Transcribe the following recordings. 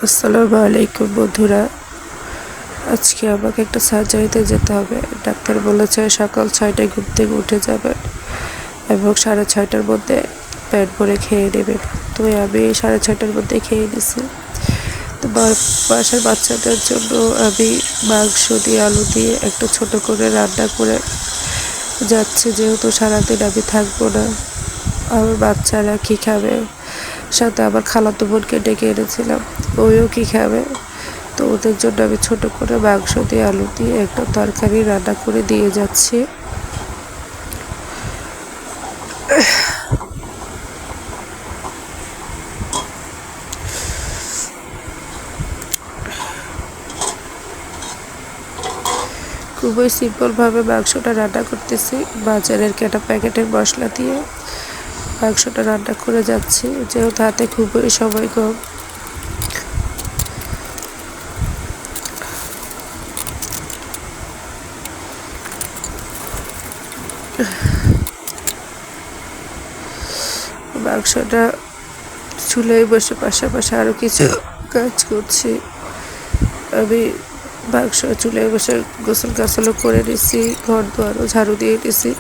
আসসালামু আলাইকুম বন্ধুরা। আজকে আমাকে একটা সার্জারিতে যেতে হবে। ডাক্তার বলেছে সকাল 6টায় ঘুম থেকে উঠে যাবেন এবং 6:30টার মধ্যে পেট ভরে খেয়ে নেবেন। তো আমি 6:30টার মধ্যে খেয়ে নিছি। তো বাসার বাচ্চাদের জন্য আমি মাংস দিয়ে আলু দিয়ে একটা ছোট করে রান্না করে যাচ্ছি, যেহেতু সারাদিন আমি থাকবো না। আমার বাচ্চারা কী খাবে, সাথে আমার খালাতো বোনকে ডেকে এনেছিলাম, ওইও কী খাবে। তো ওদের জন্য আমি ছোট করে মাংস দিয়ে আলু দিয়ে একটা তরকারি রান্না করে দিয়ে যাচ্ছি। খুবই সিম্পলভাবে মাংসটা রান্না করতেছি, বাজারের কেনা প্যাকেটের মশলা দিয়ে মাংসটা রান্না করে যাচ্ছি, যেহেতু হাতে খুবই সময় কম। মাংসটা চুলায় বসে পাশাপাশি আরও কিছু কাজ করছি। আমি মাংস চুলায় বসে গোসল গাছলও করে নিছি, ঘর দুয়ারও ঝাড়ু দিয়ে নিছি।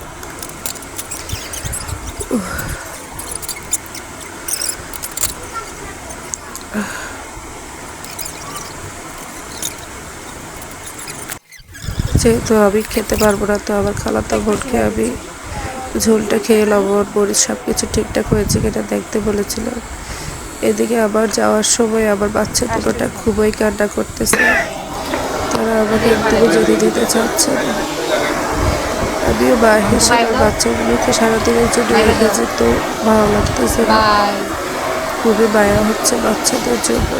যেহেতু আমি খেতে পারবো না, তো আমার খালাতো বোনকে আমি ঝোলটা খেয়ে লবণ মরিচ সব কিছু ঠিকঠাক হয়েছে কিনা দেখতে বলেছিলাম। এদিকে আবার যাওয়ার সময় আমার বাচ্চা দুটোটা খুবই কান্না করতেছে, তারা আমাকে একটুকু যেতে দিতে চাচ্ছে না। আমিও মা হিসেবে বাচ্চাগুলোকে সারাদিনের জন্য রেখে যেতে ভালো লাগতেছে না, খুবই মায়া হচ্ছে বাচ্চাদের জন্য।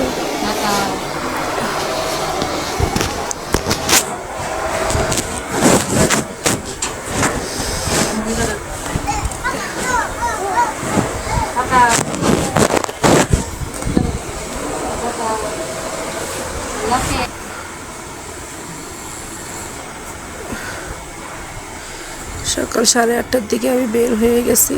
সকাল 8:30টার দিকে আমি বের হয়ে গেছি।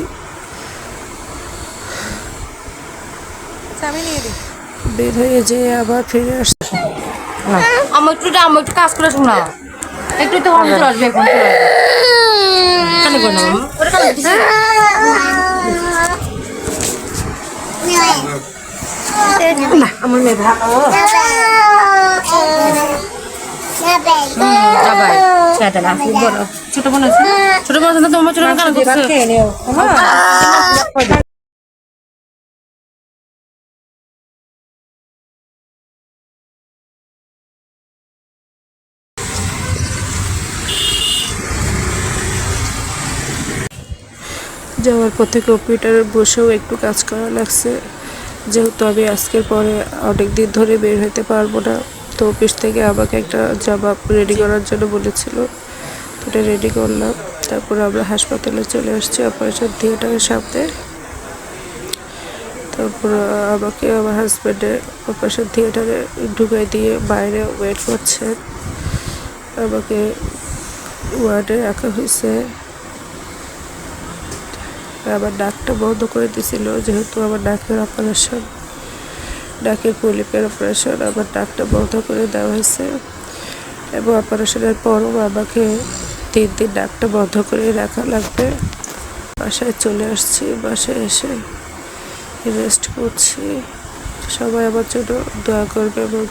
বের হয়ে যেয়ে আবার ফিরে আসছি। আমার একটু কাজ করে শোনা একটু তো আমি চলে আসবে এখন কেন করো ওরে কাল দিছি না আমার মেয়ে ভালো যাবাই সেটা না বড় ছোট বোন আছে না তোমার ছোট বোন কেন করছে খেয়ে নিও যাওয়ার পথে কম্পিউটারে বসেও একটু কাজ করা লাগছে, যেহেতু আমি আজকের পরে অনেক দিন ধরে বের হতে পারবো না। তো অফিস থেকে আমাকে একটা জামা রেডি করার জন্য বলেছিল, তো এটা রেডি করলাম। তারপর আমরা হাসপাতালে চলে আসছি, অপারেশন থিয়েটারের সামনে। তারপর আমাকে আমার হাজব্যান্ডের অপারেশন থিয়েটারে ঢুকাই দিয়ে বাইরে ওয়েট করছে। আমাকে ওয়ার্ডে রাখা হয়েছে। আমার নাকটা বন্ধ করে দিয়েছিল, যেহেতু আমার নাকের অপারেশন, নাকের পলিপের অপারেশন, আমার নাকটা বন্ধ করে দেওয়া হয়েছে। এবং অপারেশনের পরও আমাকে 3 দিন নাকটা বন্ধ করে রাখা লাগবে। বাসায় চলে আসছি, বাসায় এসে রেস্ট করছি। সবাই আমার জন্য দোয়া করবে এবং